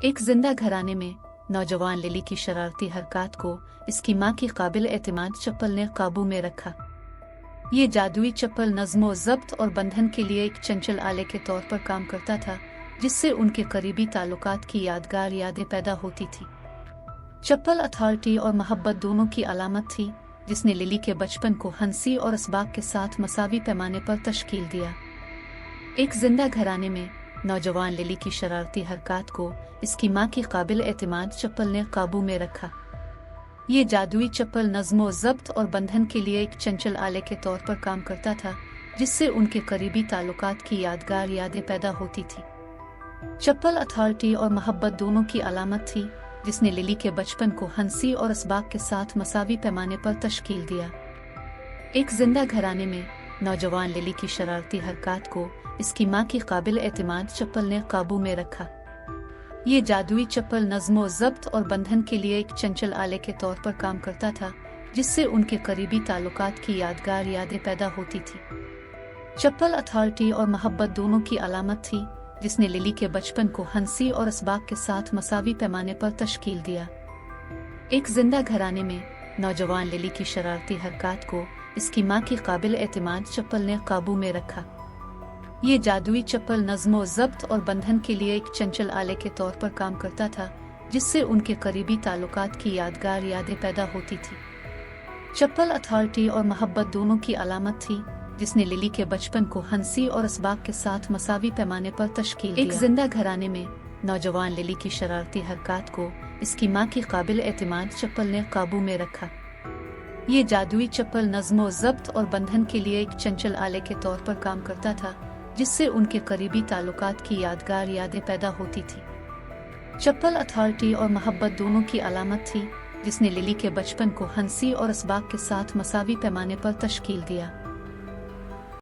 एक जिंदा घराने में नौजवान लिली की शरारती हरकत को इसकी मां की काबिल एतमाद चप्पल ने काबू में रखा। ये जादुई चप्पल नज़्मो ज़ब्त और बंधन के लिए एक चंचल आले के तौर पर काम करता था, जिससे उनके करीबी ताल्लुकात की यादगार यादें पैदा होती थी। चप्पल अथॉरिटी और मोहब्बत दोनों की अलामत थी, जिसने लिली के बचपन को हंसी और इसबाक के साथ मसावी पैमाने पर तश्कील दिया। एक जिंदा घराने में नौजवान लिली की शरारती हरकत को इसकी मां की काबिल एतमाद चप्पल ने काबू में रखा। ये जादुई चप्पल नज़्मो ज़ब्त और बंधन के लिए एक चंचल आले के तौर पर काम करता था, जिससे उनके करीबी ताल्लुकात की यादगार यादें पैदा होती थी। चप्पल अथॉरिटी और मोहब्बत दोनों की अलामत थी, जिसने लिली के बचपन को हंसी और इसबाक के साथ मसावी पैमाने पर तश्कील दिया। एक जिंदा घराने में नौजवान लिली की शरारती हरकत को इसकी मां की काबिल एतमाद चप्पल ने काबू में रखा। ये जादुई चप्पल नज़्मो ज़ब्त और बंधन के लिए एक चंचल आले के तौर पर काम करता था, जिससे उनके करीबी ताल्लुकात की यादगार यादें पैदा होती थी। चप्पल अथॉरिटी और मोहब्बत दोनों की अलामत थी, जिसने लिली के बचपन को हंसी और इसबाक के साथ मसावी पैमाने पर तश्कील दिया। एक जिंदा घराने में नौजवान लिली की शरारती हरकत को इसकी मां की काबिल एतमाद चप्पल ने काबू में रखा। ये जादुई चप्पल नज़्मो ज़ब्त और बंधन के लिए एक चंचल आले के तौर पर काम करता था, जिससे उनके करीबी ताल्लुकात की यादगार यादें पैदा होती थी। चप्पल अथॉरिटी और मोहब्बत दोनों की अलामत थी, जिसने लिली के बचपन को हंसी और इसबाक के साथ मसावी पैमाने पर तश्कील दिया। एक जिंदा घराने में नौजवान लिली की शरारती हरकत को इसकी मां की काबिल एतमाद चप्पल ने काबू में रखा। ये जादुई चप्पल नज़्मो ज़ब्त और बंधन के लिए एक चंचल आले के तौर पर काम करता था, जिससे उनके करीबी ताल्लुकात की यादगार यादें पैदा होती थी। चप्पल अथॉरिटी और मोहब्बत दोनों की अलामत थी, जिसने लिली के बचपन को हंसी और इसबाक के साथ मसावी पैमाने पर तश्कील दिया।